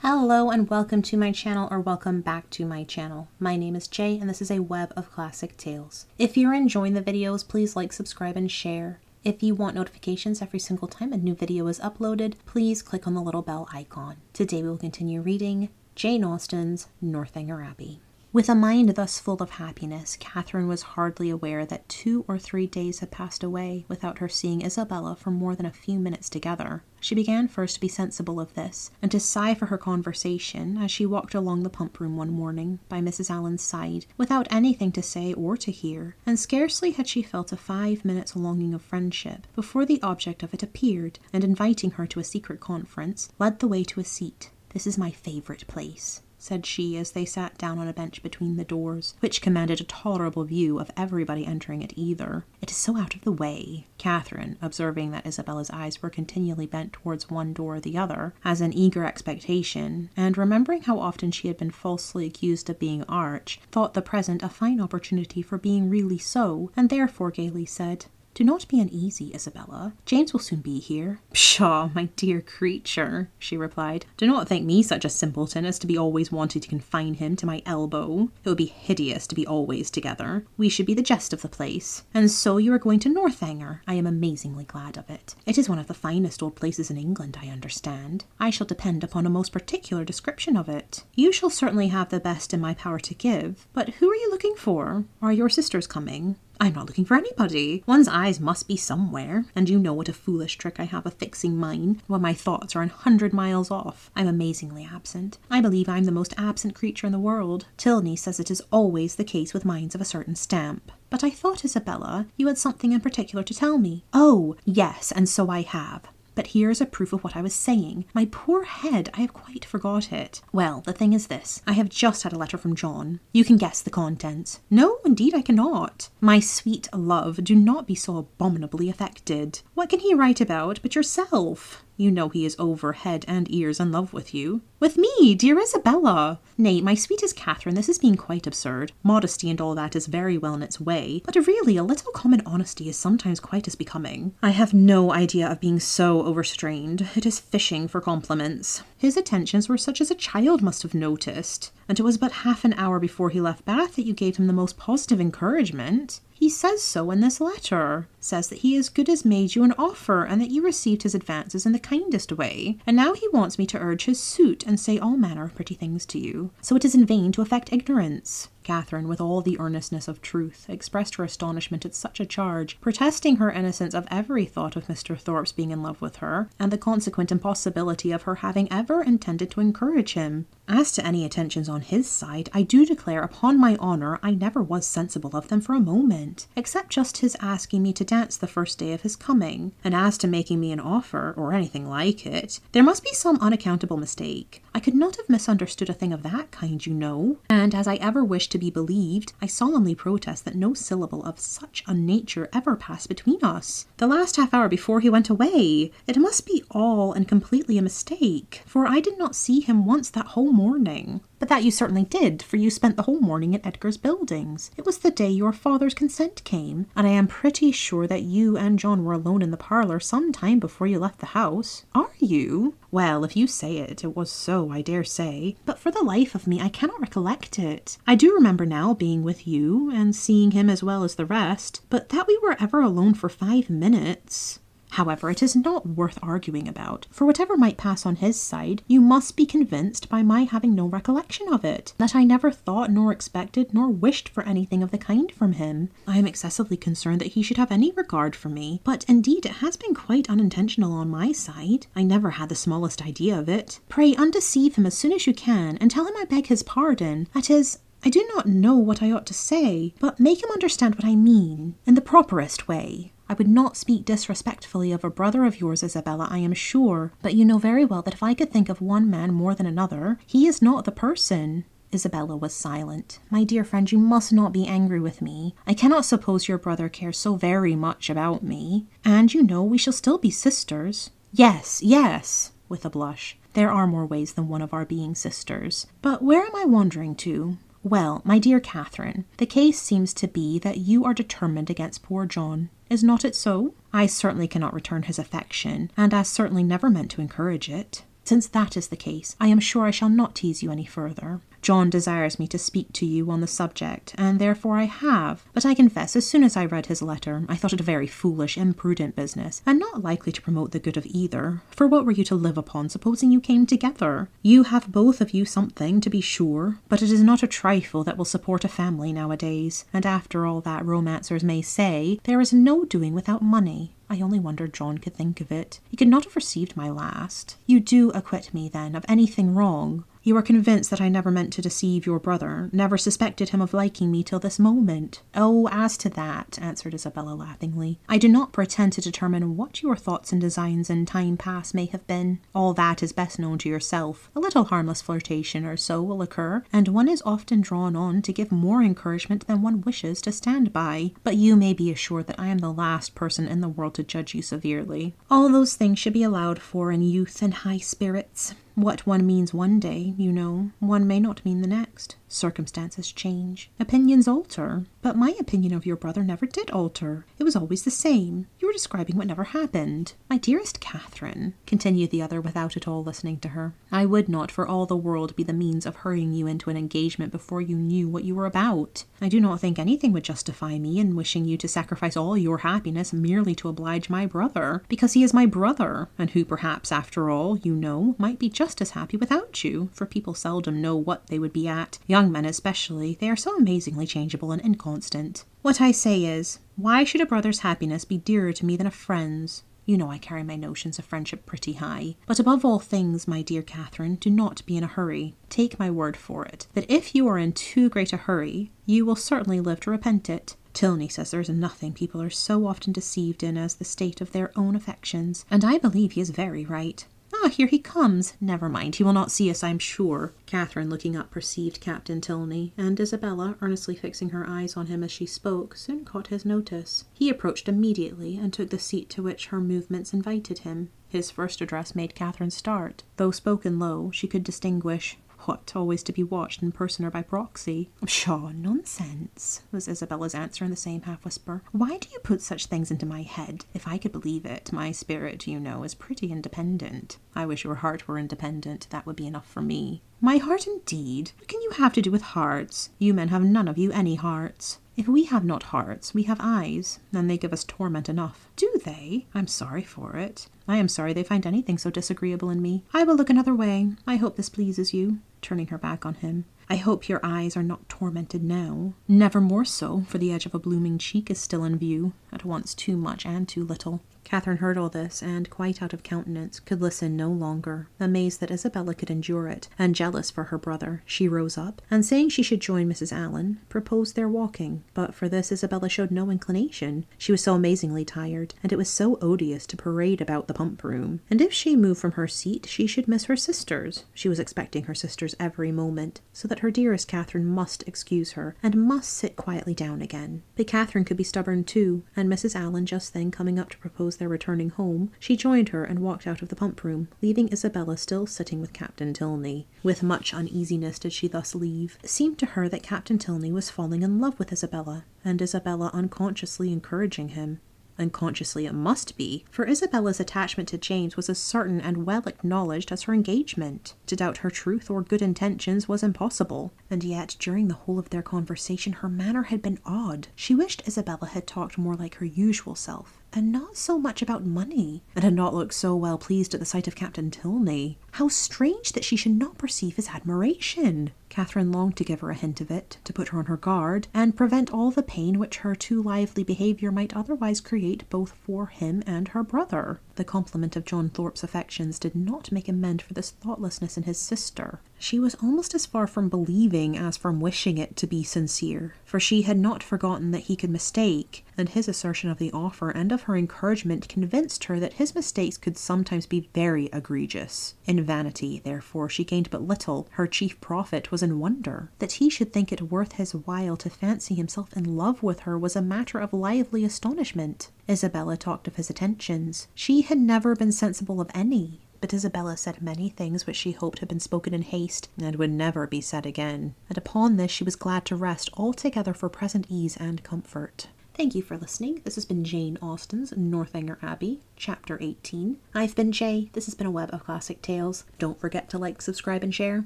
Hello and welcome to my channel, or welcome back to my channel. My name is Jay and this is a web of classic tales. If you're enjoying the videos, please like, subscribe, and share. If you want notifications every single time a new video is uploaded, please click on the little bell icon. Today we will continue reading Jane Austen's Northanger Abbey. With a mind thus full of happiness, Catherine was hardly aware that 2 or 3 days had passed away without her seeing Isabella for more than a few minutes together. She began first to be sensible of this, and to sigh for her conversation as she walked along the pump room one morning by Mrs. Allen's side, without anything to say or to hear, and scarcely had she felt a 5 minutes' longing of friendship before the object of it appeared, and inviting her to a secret conference, led the way to a seat. "This is my favourite place," said she as they sat down on a bench between the doors, which commanded a tolerable view of everybody entering it either. "It is so out of the way." Catherine, observing that Isabella's eyes were continually bent towards one door or the other, as in eager expectation, and remembering how often she had been falsely accused of being arch, thought the present a fine opportunity for being really so, and therefore gaily said, "Do not be uneasy, Isabella. James will soon be here." "Pshaw, my dear creature," she replied. "Do not think me such a simpleton as to be always wanting to confine him to my elbow. It would be hideous to be always together. We should be the jest of the place. And so you are going to Northanger. I am amazingly glad of it. It is one of the finest old places in England, I understand. I shall depend upon a most particular description of it. You shall certainly have the best in my power to give. But who are you looking for? Are your sisters coming?" "I'm not looking for anybody. One's eyes must be somewhere, and you know what a foolish trick I have of fixing mine when my thoughts are 100 miles off. I'm amazingly absent. I believe I'm the most absent creature in the world. Tilney says it is always the case with minds of a certain stamp. But I thought, Isabella, you had something in particular to tell me." "Oh, yes, and so I have. But here is a proof of what I was saying. My poor head, I have quite forgot it. Well, the thing is this. I have just had a letter from John. You can guess the contents." "No, indeed I cannot." "My sweet love, do not be so abominably affected. What can he write about but yourself? You know he is over head and ears in love with you." "With me, dear Isabella!" "Nay, my sweetest Catherine, this is being quite absurd. Modesty and all that is very well in its way, but really a little common honesty is sometimes quite as becoming. I have no idea of being so overstrained. It is fishing for compliments. His attentions were such as a child must have noticed, and it was but half an hour before he left Bath that you gave him the most positive encouragement. He says so in this letter. Says that he as good as made you an offer, and that you received his advances in the kindest way. And now he wants me to urge his suit, and say all manner of pretty things to you. So it is in vain to affect ignorance." Catherine, with all the earnestness of truth, expressed her astonishment at such a charge, protesting her innocence of every thought of Mr. Thorpe's being in love with her, and the consequent impossibility of her having ever intended to encourage him. "As to any attentions on his side, I do declare upon my honour I never was sensible of them for a moment, except just his asking me to dance the first day of his coming. And as to making me an offer, or anything like it, there must be some unaccountable mistake. I could not have misunderstood a thing of that kind, you know. And as I ever wished to be believed, I solemnly protest that no syllable of such a nature ever passed between us. The last half hour before he went away, it must be all and completely a mistake, for I did not see him once that whole morning." "But that you certainly did, for you spent the whole morning at Edgar's Buildings. It was the day your father's consent came, and I am pretty sure that you and John were alone in the parlour some time before you left the house." "Are you?" "Well, if you say it, it was so, I dare say. But for the life of me, I cannot recollect it. I do remember now being with you, and seeing him as well as the rest, but that we were ever alone for 5 minutes... However, it is not worth arguing about, for whatever might pass on his side, you must be convinced by my having no recollection of it, that I never thought nor expected nor wished for anything of the kind from him. I am excessively concerned that he should have any regard for me, but indeed it has been quite unintentional on my side. I never had the smallest idea of it. Pray undeceive him as soon as you can, and tell him I beg his pardon. That is, I do not know what I ought to say, but make him understand what I mean, in the properest way. I would not speak disrespectfully of a brother of yours, Isabella, I am sure, but you know very well that if I could think of one man more than another, he is not the person." Isabella was silent. "My dear friend, you must not be angry with me. I cannot suppose your brother cares so very much about me. And you know we shall still be sisters." "Yes, yes," with a blush. "There are more ways than one of our being sisters. But where am I wandering to? Well, my dear Catherine, the case seems to be that you are determined against poor John. Is not it so? I certainly cannot return his affection, and as certainly never meant to encourage it." Since that is the case, I am sure I shall not tease you any further. John desires me to speak to you on the subject, and therefore I have. But I confess, as soon as I read his letter, I thought it a very foolish, imprudent business, and not likely to promote the good of either. For what were you to live upon, supposing you came together? You have both of you something, to be sure, but it is not a trifle that will support a family nowadays. And after all that romancers may say, there is no doing without money. I only wonder John could think of it. He could not have received my last. You do acquit me, then, of anything wrong. You are convinced that I never meant to deceive your brother, never suspected him of liking me till this moment. Oh, as to that, answered Isabella laughingly, I do not pretend to determine what your thoughts and designs in time past may have been. All that is best known to yourself. A little harmless flirtation or so will occur, and one is often drawn on to give more encouragement than one wishes to stand by. But you may be assured that I am the last person in the world to judge you severely. All those things should be allowed for in youth and high spirits. What one means one day, you know, one may not mean the next. Circumstances change. Opinions alter. But my opinion of your brother never did alter. It was always the same. You were describing what never happened. My dearest Catherine, continued the other without at all listening to her, I would not for all the world be the means of hurrying you into an engagement before you knew what you were about. I do not think anything would justify me in wishing you to sacrifice all your happiness merely to oblige my brother, because he is my brother, and who perhaps, after all, you know, might be just as happy without you, for people seldom know what they would be at. Young men especially, they are so amazingly changeable and inconstant. What I say is, why should a brother's happiness be dearer to me than a friend's? You know I carry my notions of friendship pretty high. But above all things, my dear Catherine, do not be in a hurry. Take my word for it, that if you are in too great a hurry, you will certainly live to repent it. Tilney says there is nothing people are so often deceived in as the state of their own affections, and I believe he is very right. Ah, here he comes. Never mind, he will not see us, I'm sure. Catherine, looking up, perceived Captain Tilney, and Isabella, earnestly fixing her eyes on him as she spoke, soon caught his notice. He approached immediately, and took the seat to which her movements invited him. His first address made Catherine start. Though spoken low, she could distinguish, what, always to be watched in person or by proxy? Pshaw, nonsense, was Isabella's answer in the same half-whisper. Why do you put such things into my head? If I could believe it, my spirit, you know, is pretty independent. I wish your heart were independent. That would be enough for me. My heart indeed? What can you have to do with hearts? You men have none of you any hearts. If we have not hearts, we have eyes, and they give us torment enough. Do they? I'm sorry for it. I am sorry they find anything so disagreeable in me. I will look another way. I hope this pleases you, turning her back on him. I hope your eyes are not tormented now. Never more so, for the edge of a blooming cheek is still in view, at once too much and too little. Catherine heard all this, and, quite out of countenance, could listen no longer. Amazed that Isabella could endure it, and jealous for her brother, she rose up, and saying she should join Mrs. Allen, proposed their walking. But for this Isabella showed no inclination. She was so amazingly tired, and it was so odious to parade about the pump room. And if she moved from her seat, she should miss her sisters. She was expecting her sisters every moment, so that her dearest Catherine must excuse her, and must sit quietly down again. But Catherine could be stubborn too, and Mrs. Allen just then coming up to propose their returning home, she joined her and walked out of the pump room, leaving Isabella still sitting with Captain Tilney. With much uneasiness did she thus leave. It seemed to her that Captain Tilney was falling in love with Isabella, and Isabella unconsciously encouraging him. Unconsciously it must be, for Isabella's attachment to James was as certain and well acknowledged as her engagement. To doubt her truth or good intentions was impossible, and yet during the whole of their conversation her manner had been odd. She wished Isabella had talked more like her usual self, and not so much about money, and had not looked so well pleased at the sight of Captain Tilney. How strange that she should not perceive his admiration! Catherine longed to give her a hint of it, to put her on her guard, and prevent all the pain which her too lively behaviour might otherwise create both for him and her brother. The compliment of John Thorpe's affections did not make amend for this thoughtlessness in his sister. She was almost as far from believing as from wishing it to be sincere, for she had not forgotten that he could mistake, and his assertion of the offer and of her encouragement convinced her that his mistakes could sometimes be very egregious. In vanity, therefore, she gained but little. Her chief profit was in wonder. That he should think it worth his while to fancy himself in love with her was a matter of lively astonishment. Isabella talked of his attentions. She had never been sensible of any. But Isabella said many things which she hoped had been spoken in haste, and would never be said again. And upon this she was glad to rest altogether for present ease and comfort. Thank you for listening. This has been Jane Austen's Northanger Abbey, Chapter 18. I've been Jay. This has been a Web of Classic Tales. Don't forget to like, subscribe, and share.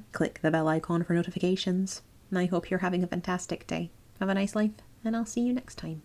Click the bell icon for notifications. And I hope you're having a fantastic day. Have a nice life, and I'll see you next time.